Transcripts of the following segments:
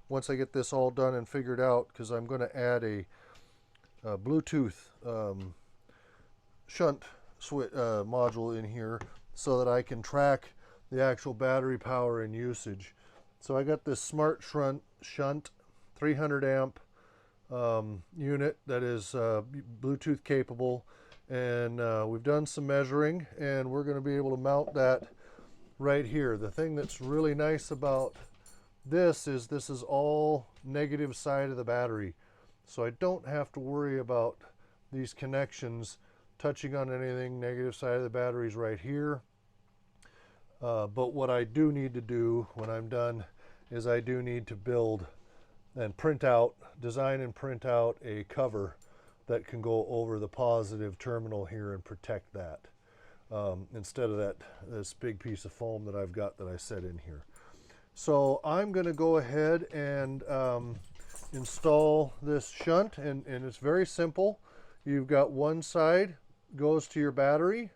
once I get this all done and figured out, because I'm going to add a Bluetooth shunt module in here so that I can track the actual battery power and usage. So I got this smart shunt 300 amp unit that is Bluetooth capable, and we've done some measuring, and we're going to be able to mount that right here. The thing that's really nice about this is all negative side of the battery, so I don't have to worry about these connections touching on anything. Negative side of the battery is right here. But what I do need to do when I'm done is I do need to build and design and print out a cover that can go over the positive terminal here and protect that, instead of this big piece of foam that I've got that I set in here. So I'm going to go ahead and install this shunt, and it's very simple. You've got one side goes to your battery,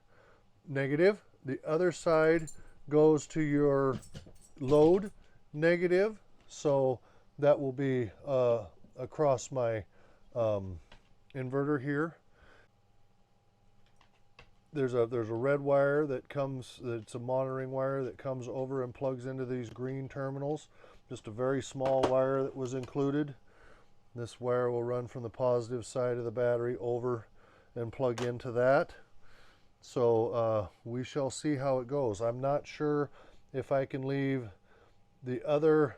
negative. The other side goes to your load, negative. So that will be across my inverter here. There's a red wire that comes, it's a monitoring wire that comes over and plugs into these green terminals. Just a very small wire that was included. This wire will run from the positive side of the battery over and plug into that. So we shall see how it goes. I'm not sure if I can leave the other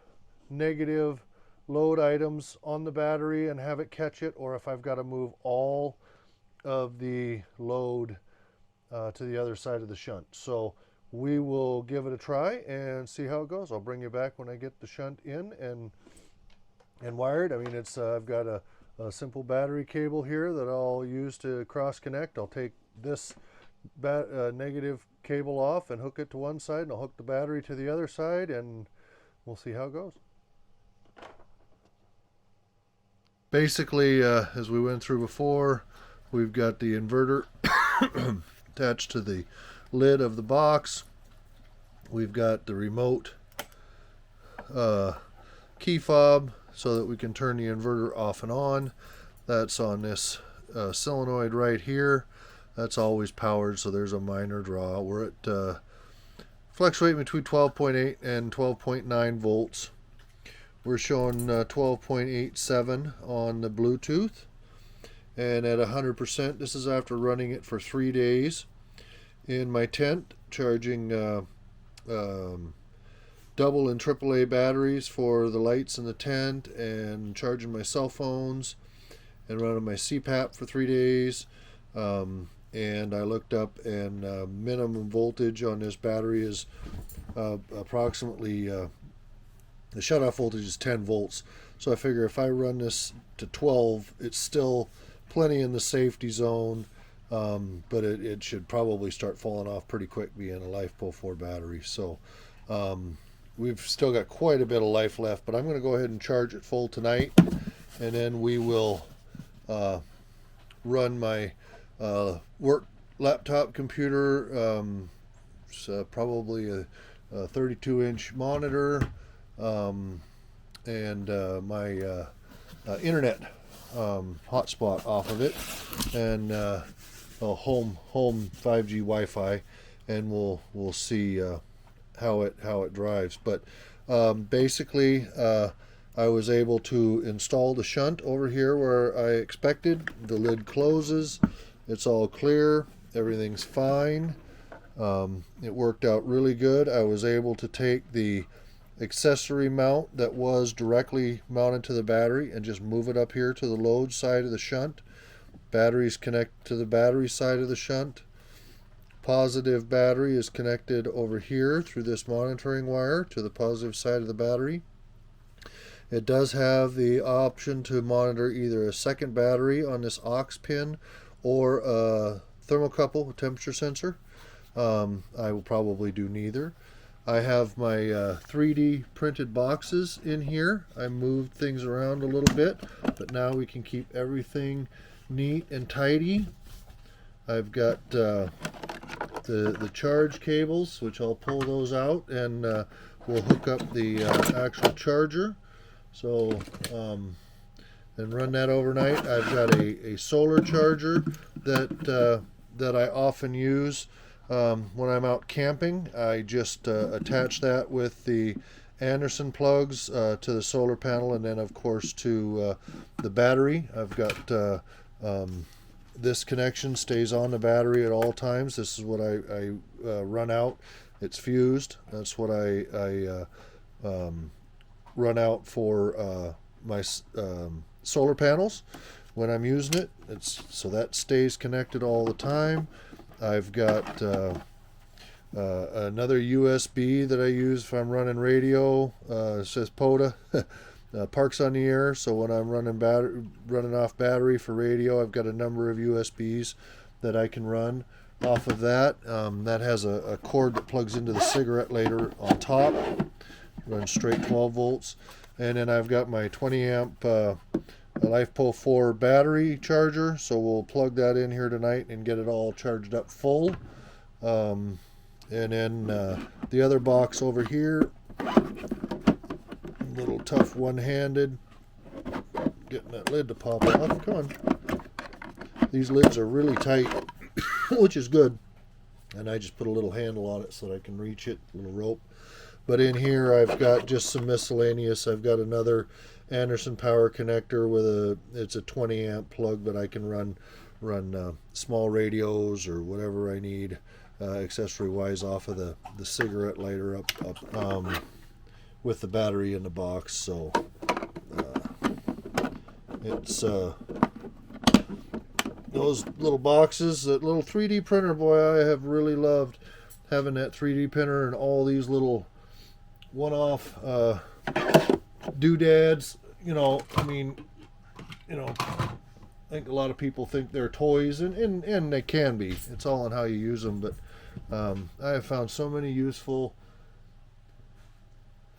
negative load items on the battery and have it catch it, or if I've got to move all of the load to the other side of the shunt. So we will give it a try and see how it goes. I'll bring you back when I get the shunt in and wired. I mean, it's I've got a simple battery cable here that I'll use to cross connect. I'll take this negative cable off and hook it to one side, and I'll hook the battery to the other side, and we'll see how it goes. Basically, as we went through before, we've got the inverter attached to the lid of the box. We've got the remote key fob so that we can turn the inverter off and on. That's on this solenoid right here. That's always powered, so there's a minor draw. We're at fluctuating between 12.8 and 12.9 volts. We're showing 12.87 on the Bluetooth, and at 100%, this is after running it for 3 days in my tent, charging double and AAA batteries for the lights in the tent, and charging my cell phones, and running my CPAP for 3 days. And I looked up, and minimum voltage on this battery is approximately, the shutoff voltage is 10 volts. So I figure if I run this to 12, it's still plenty in the safety zone, but it should probably start falling off pretty quick, being a LiFePO 4 battery. So we've still got quite a bit of life left, but I'm going to go ahead and charge it full tonight, and then we will run my work laptop computer. It's probably a 32-inch monitor, and my internet hotspot off of it, and home 5G Wi-Fi, and we'll see how it drives. But basically, I was able to install the shunt over here where I expected. The lid closes. It's all clear. Everything's fine. It worked out really good. I was able to take the accessory mount that was directly mounted to the battery and just move it up here to the load side of the shunt. Batteries connect to the battery side of the shunt. Positive battery is connected over here through this monitoring wire to the positive side of the battery. It does have the option to monitor either a second battery on this aux pin or a thermocouple, a temperature sensor. I will probably do neither. I have my 3D printed boxes in here. I moved things around a little bit, but now we can keep everything neat and tidy. I've got the charge cables, which I'll pull those out, and we'll hook up the actual charger. So and run that overnight. I've got a solar charger that I often use when I'm out camping. I just attach that with the Anderson plugs to the solar panel, and then of course to the battery. I've got this connection stays on the battery at all times. This is what I run out. It's fused. That's what I run out for my solar panels when I'm using it. So that stays connected all the time. I've got another USB that I use if I'm running radio. It says POTA. Parks on the air, so when I'm running off battery for radio, I've got a number of USBs that I can run off of that. That has a cord that plugs into the cigarette lighter on top, runs straight 12 volts, and then I've got my 20 amp LifePo 4 battery charger, so we'll plug that in here tonight and get it all charged up full. And then the other box over here, little tough one-handed, getting that lid to pop off. Come on. These lids are really tight, which is good, and I just put a little handle on it so that I can reach it, a little rope. But in here I've got just some miscellaneous. I've got another Anderson power connector with it's a 20 amp plug, but I can run small radios or whatever I need accessory wise off of the cigarette lighter up with the battery in the box. So it's those little boxes, that little 3D printer, boy, I have really loved having that 3D printer and all these little one-off doodads. You know, I mean, you know, I think a lot of people think they're toys, and they can be. It's all on how you use them, but I have found so many useful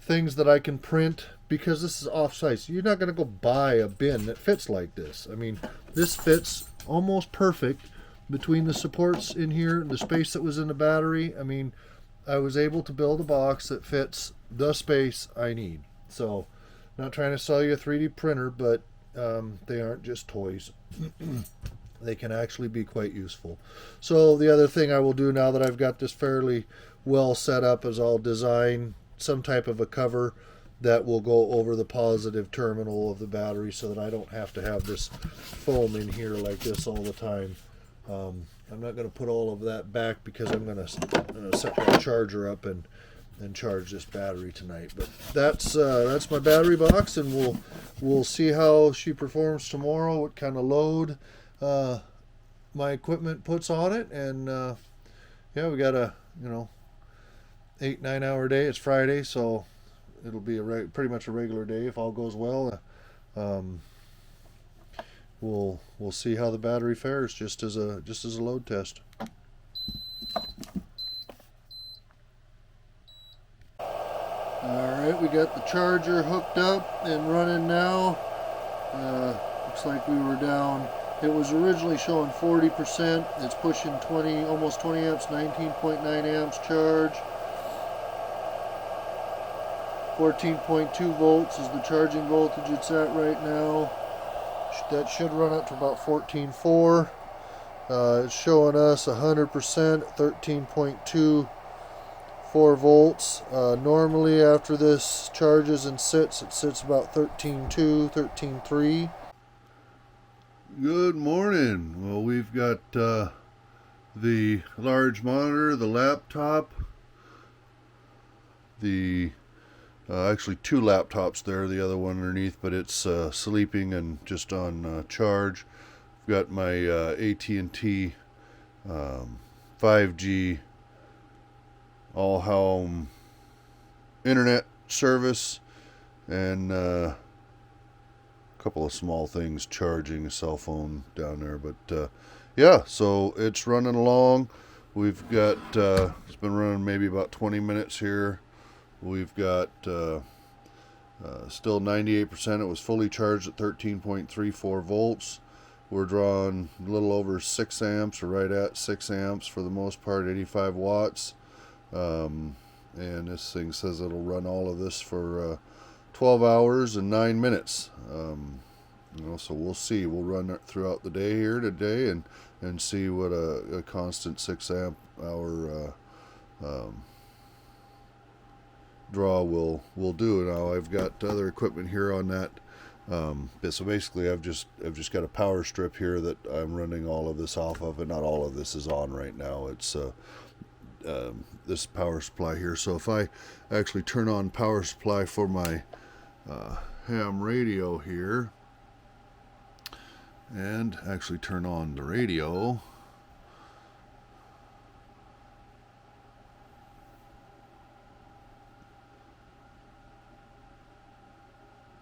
things that I can print because this is off-site. So you're not going to go buy a bin that fits like this. I mean, this fits almost perfect between the supports in here, the space that was in the battery. I mean, I was able to build a box that fits the space I need. So, not trying to sell you a 3D printer, but they aren't just toys. They can actually be quite useful. So the other thing I will do now that I've got this fairly well set up is I'll design some type of a cover that will go over the positive terminal of the battery so that I don't have to have this foam in here like this all the time. I'm not going to put all of that back because I'm going to set my charger up and charge this battery tonight. But that's my battery box, and we'll see how she performs tomorrow, what kind of load my equipment puts on it. And yeah, we got a 8-9 hour day. It's Friday, so it'll be pretty much a regular day if all goes well. We'll see how the battery fares just as a load test. Alright, we got the charger hooked up and running now. Looks like we were down. It was originally showing 40%. It's pushing almost 20 amps, 19.9 amps charge. 14.2 volts is the charging voltage it's at right now. That should run up to about 14.4. It's showing us 100%, 13.24 volts. Normally after this charges and sits, it sits about 13.2, 13.3. Good morning. Well, we've got the large monitor, the laptop, actually two laptops there, the other one underneath, but it's sleeping and just on charge. I've got my AT&T 5G all-home internet service, and a couple of small things charging a cell phone down there. But yeah, so it's running along. We've got it's been running maybe about 20 minutes here. We've got still 98%. It was fully charged at 13.34 volts. We're drawing a little over 6 amps, or right at 6 amps for the most part, 85 watts. And this thing says it'll run all of this for 12 hours and 9 minutes. So we'll see. We'll run it throughout the day here today and see what a constant 6 amp hour draw will do. Now I've got other equipment here on that. So basically I've just got a power strip here that I'm running all of this off of, and not all of this is on right now. It's this power supply here. So if I actually turn on power supply for my ham radio here and actually turn on the radio,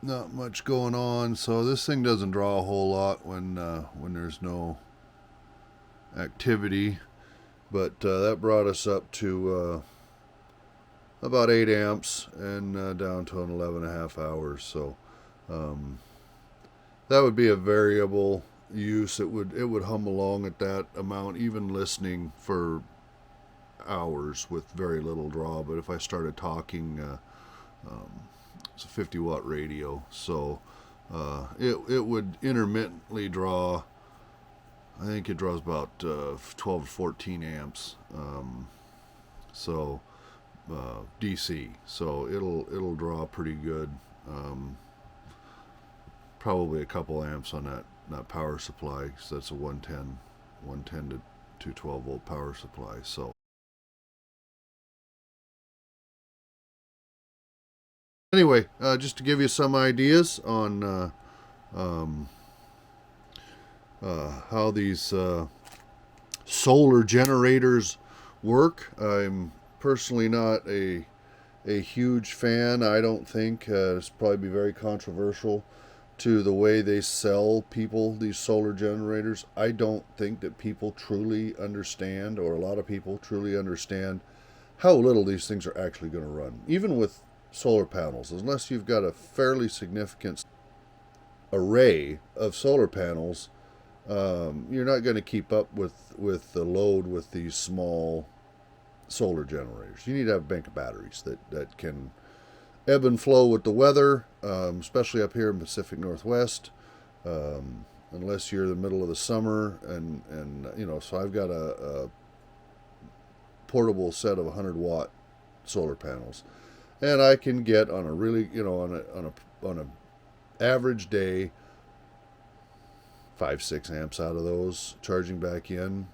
not much going on. So this thing doesn't draw a whole lot when there's no activity, but that brought us up to about 8 amps and down to an 11.5 hours. So that would be a variable use. It would hum along at that amount, even listening for hours with very little draw. But if I started talking, it's a 50-watt radio, so it would intermittently draw. I think it draws about 12 to 14 amps. So DC, so it'll draw pretty good. Probably a couple amps on that power supply, because that's a 110 to 212 volt power supply. So anyway, just to give you some ideas on how these solar generators work. I'm personally not a huge fan. I don't think it's probably be very controversial to the way they sell people these solar generators. I don't think that people truly understand, or a lot of people truly understand, how little these things are actually going to run. Even with solar panels, unless you've got a fairly significant array of solar panels, you're not going to keep up with the load with these small solar generators. You need to have a bank of batteries that can ebb and flow with the weather, especially up here in Pacific Northwest, unless you're in the middle of the summer. And so I've got a portable set of 100-watt solar panels, and I can get on a really, on a average day, 5-6 amps out of those charging back in,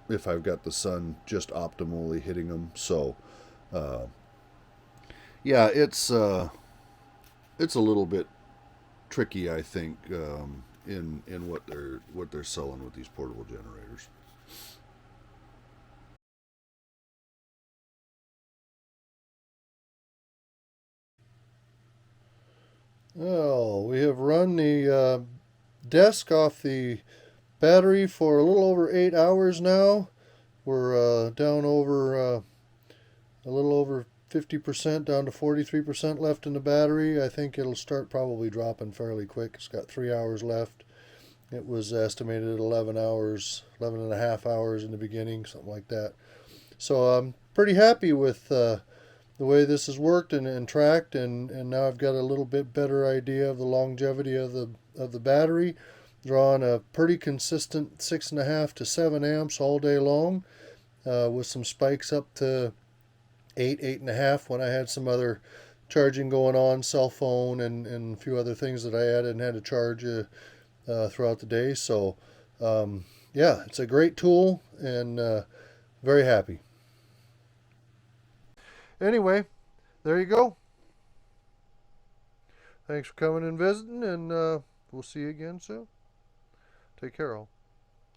if I've got the sun just optimally hitting them. So yeah, it's a little bit tricky, I think, in what they're selling with these portable generators. Well, we have run the desk off the battery for a little over 8 hours now. We're down over a little over 50%, down to 43% left in the battery. I think it'll start probably dropping fairly quick. It's got 3 hours left. It was estimated at 11 hours, 11 and a half hours in the beginning, something like that. So I'm pretty happy with the way this has worked and tracked, and now I've got a little bit better idea of the longevity of the battery. Drawing a pretty consistent 6.5 to 7 amps all day long, with some spikes up to 8.5 when I had some other charging going on, cell phone and a few other things that I added and had to charge throughout the day. So yeah, it's a great tool, and very happy. Anyway, there you go. Thanks for coming and visiting, and we'll see you again soon. Take care, all.